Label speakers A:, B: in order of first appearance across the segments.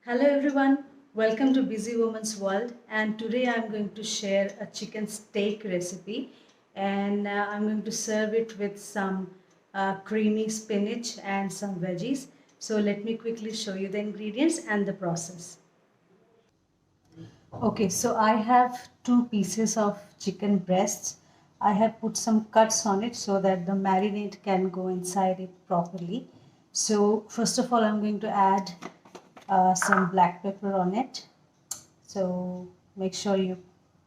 A: Hello everyone, welcome to Busy Woman's World, and today I'm going to share a chicken steak recipe, and I'm going to serve it with some creamy spinach and some veggies. So let me quickly show you the ingredients and the process. Okay, so I have two pieces of chicken breasts. I have put some cuts on it so that the marinade can go inside it properly. So first of all, I'm going to add some black pepper on it. So make sure you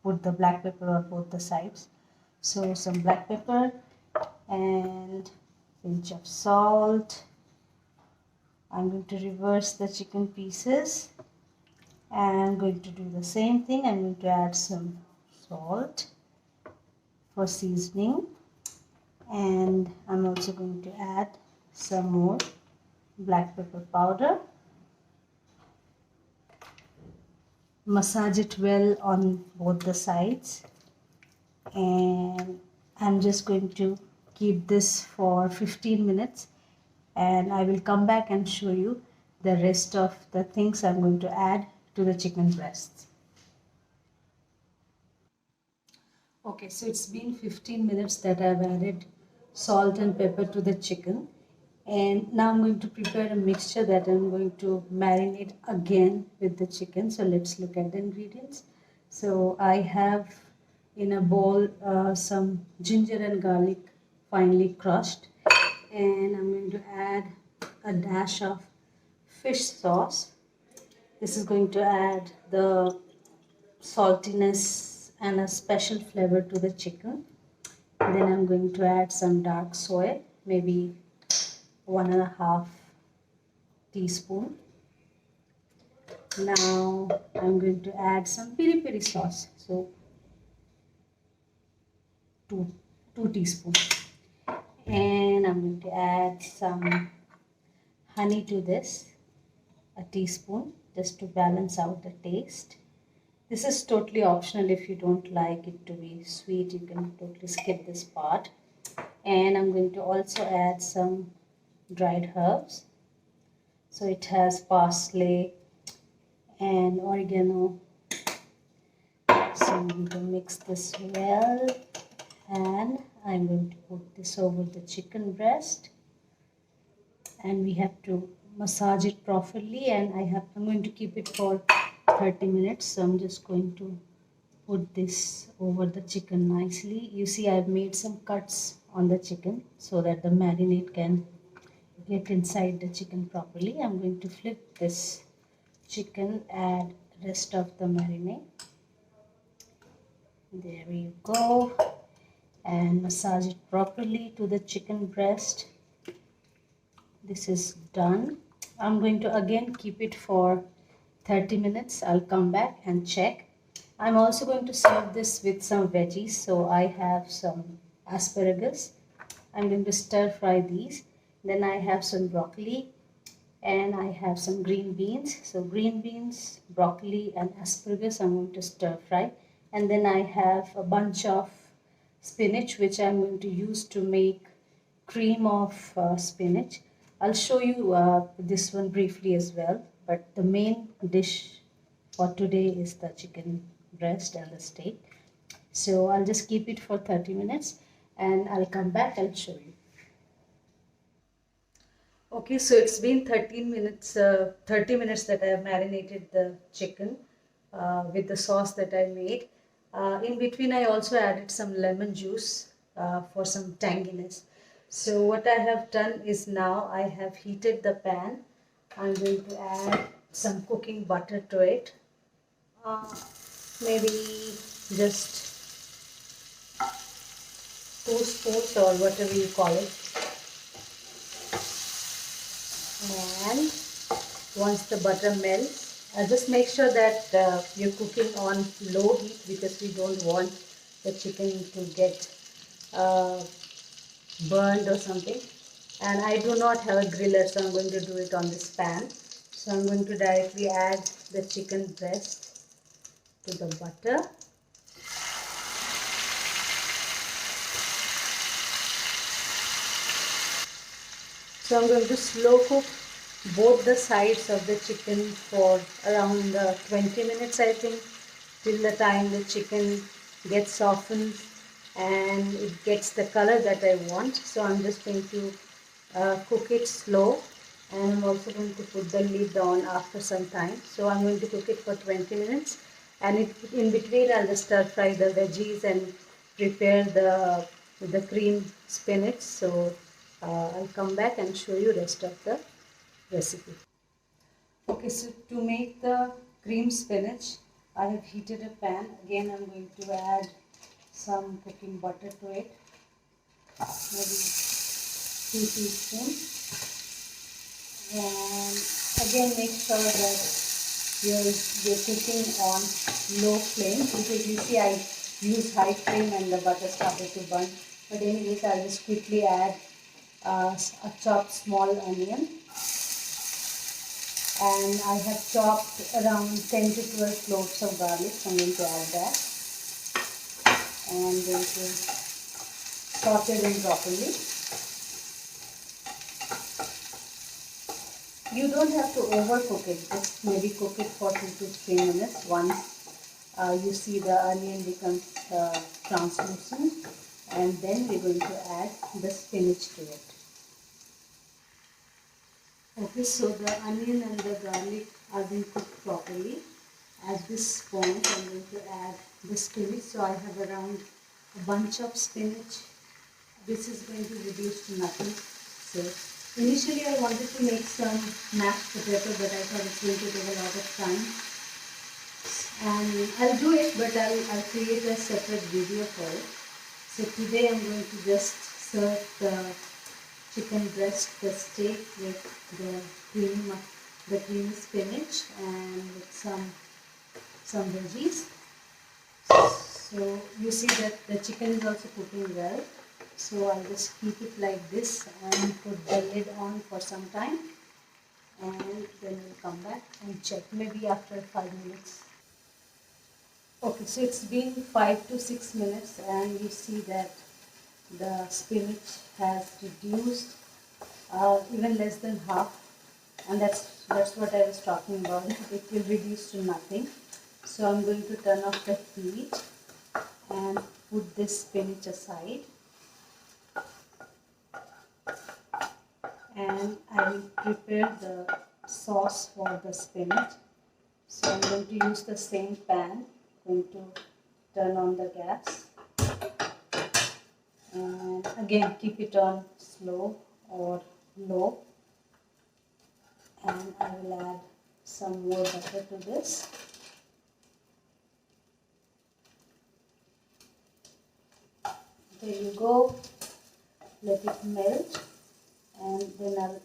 A: put the black pepper on both the sides. So some black pepper and pinch of salt. I'm going to reverse the chicken pieces. I'm going to do the same thing. I'm going to add some salt for seasoning, and I'm also going to add some more black pepper powder. Massage it well on both the sides, and I'm just going to keep this for 15 minutes, and I will come back and show you the rest of the things I'm going to add to the chicken breasts. Okay, so it's been 15 minutes that I've added salt and pepper to the chicken, and now I'm going to prepare a mixture that I'm going to marinate again with the chicken. So let's look at the ingredients. So I have in a bowl some ginger and garlic finely crushed, and I'm going to add a dash of fish sauce. This is going to add the saltiness and a special flavor to the chicken. Then I'm going to add some dark soy, maybe 1.5 teaspoon. Now I'm going to add some piri piri sauce, so 2 teaspoons. And I'm going to add some honey to this, a teaspoon, just to balance out the taste. This is totally optional. If you don't like it to be sweet, you can totally skip this part. And I'm going to also add some dried herbs. So it has parsley and oregano. So I'm going to mix this well, and I'm going to put this over the chicken breast, and we have to massage it properly, and I'm going to keep it for 30 minutes. So I'm just going to put this over the chicken nicely. You see, I've made some cuts on the chicken so that the marinade can get inside the chicken properly. I'm going to flip this chicken, add rest of the marinade. There you go, and massage it properly to the chicken breast. This is done. I'm going to again keep it for 30 minutes. I'll come back and check. I'm also going to serve this with some veggies. So I have some asparagus. I'm going to stir fry these. Then I have some broccoli, and I have some green beans. So green beans, broccoli and asparagus I'm going to stir fry. And then I have a bunch of spinach, which I'm going to use to make cream of spinach. I'll show you this one briefly as well, but the main dish for today is the chicken breast and the steak. So I'll just keep it for 30 minutes, and I'll come back and show you. Okay, so it's been 30 minutes that I have marinated the chicken with the sauce that I made. In between, I also added some lemon juice for some tanginess. So what I have done is, now I have heated the pan. I'm going to add some cooking butter to it. Maybe just 2 spoons or whatever you call it. And once the butter melts, just make sure that you're cooking on low heat, because we don't want the chicken to get burned or something. And I do not have a griller, so I'm going to do it on this pan. So I'm going to directly add the chicken breast to the butter. So I'm going to slow cook both the sides of the chicken for around 20 minutes, I think, till the time the chicken gets softened and it gets the color that I want. So I'm just going to cook it slow, and I'm also going to put the lid on after some time. So I'm going to cook it for 20 minutes, and in between I'll just stir fry the veggies and prepare the cream spinach. So I'll come back and show you rest of the recipe. Okay, so to make the cream spinach, I have heated a pan. Again, I'm going to add some cooking butter to it, maybe 2 teaspoons. And again, make sure that you're cooking on low flame, because you see I use high flame and the butter started to burn. But anyways, I'll just quickly add a chopped small onion, and I have chopped around 10 to 12 cloves of garlic, so I'm going to add that and going to saute them properly. You don't have to overcook it, just maybe cook it for 2 to 3 minutes. Once you see the onion becomes translucent, and then we're going to add the spinach to it. Okay, so the onion and the garlic are being cooked properly. At this point, I'm going to add the spinach. So I have around a bunch of spinach. This is going to reduce to nothing. So initially I wanted to make some mashed potato, but I thought it's going to take a lot of time. And I'll do it, but I'll create a separate video for it. So today I'm going to just serve the chicken breast, the steak with the creamy spinach and with some veggies. So you see that the chicken is also cooking well. So I'll just keep it like this and put the lid on for some time, and then we'll come back and check maybe after 5 minutes. Okay, so it's been 5 to 6 minutes, and you see that the spinach has reduced even less than half, and that's what I was talking about. It will reduce to nothing. So I'm going to turn off the heat and put this spinach aside, and I will prepare the sauce for the spinach. So I'm going to use the same pan. Going to turn on the gas, and again keep it on slow or low, and I will add some more butter to this. There you go. Let it melt, and then I'll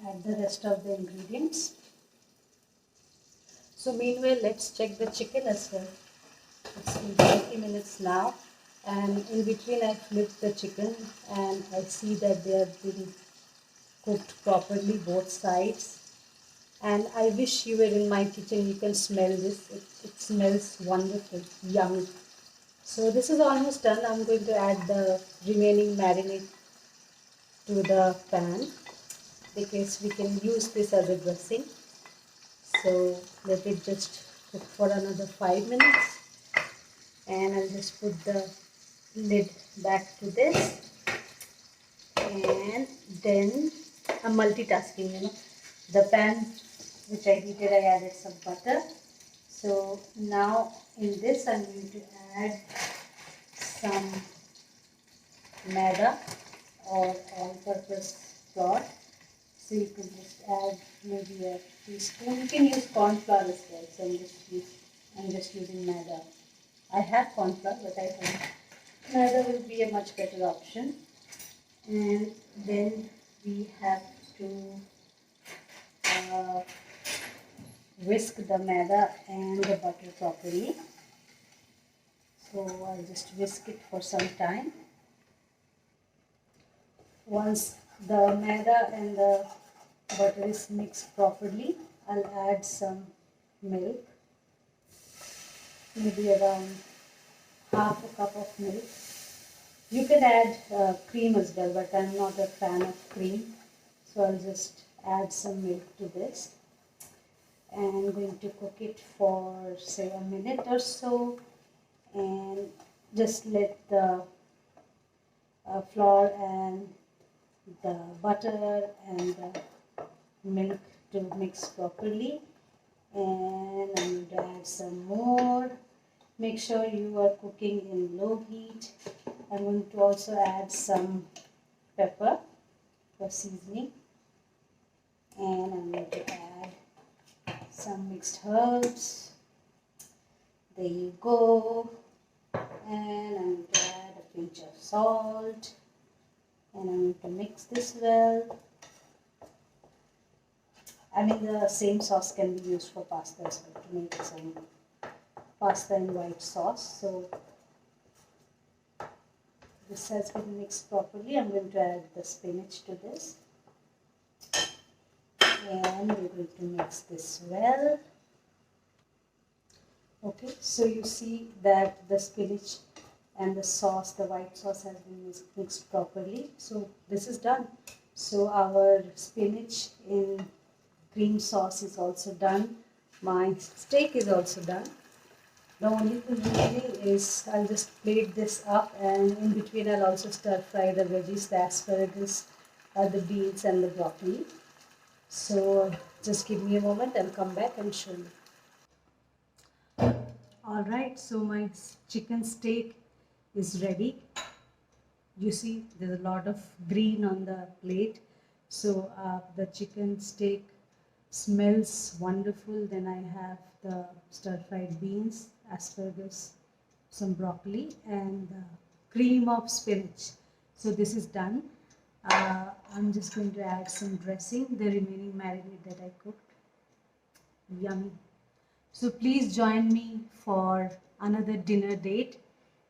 A: add the rest of the ingredients. So meanwhile, let's check the chicken as well. It's been 30 minutes now, and in between I flipped the chicken and I see that they have been cooked properly, both sides. And I wish you were in my kitchen. You can smell this. It smells wonderful, yummy. So this is almost done. I'm going to add the remaining marinade to the pan, because we can use this as a dressing. So let it just cook for another 5 minutes, and I'll just put the lid back to this, and then I'm multitasking, the pan which I heated, I added some butter. So now in this I'm going to add some maida or all-purpose flour. So you can just add maybe a teaspoon. You can use corn flour as well. So I'm just using maida. I have corn flour, but I think maida will be a much better option. And then we have to whisk the maida and the butter properly. So I'll just whisk it for some time. Once the maida and the butter is mixed properly, I'll add some milk, maybe around half a cup of milk. You can add cream as well, but I'm not a fan of cream, so I'll just add some milk to this, and I'm going to cook it for say a minute or so, and just let the flour and the butter and the milk to mix properly. And I'm going to add some more. Make sure you are cooking in low heat. I'm going to also add some pepper for seasoning, and I'm going to add some mixed herbs. There you go. And I'm going to add a pinch of salt, and I'm going to mix this well. I mean, the same sauce can be used for pasta as well, to make some pasta and white sauce. So this has been mixed properly. I'm going to add the spinach to this, and we're going to mix this well. Okay, so you see that the spinach and the sauce, the white sauce, has been mixed properly. So this is done. So our spinach in cream sauce is also done. My steak is also done. The only thing remaining is I'll just plate this up, and in between I'll also stir fry the veggies, the asparagus, the beans and the broccoli. So just give me a moment, I'll come back and show you. Alright, so my chicken steak is ready. You see there's a lot of green on the plate. So the chicken steak smells wonderful. Then I have the stir-fried beans, asparagus, some broccoli, and cream of spinach. So this is done. I'm just going to add some dressing, the remaining marinade that I cooked. Yummy. So please join me for another dinner date,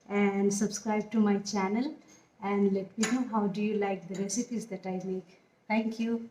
A: and subscribe to my channel, and let me know how do you like the recipes that I make. Thank you.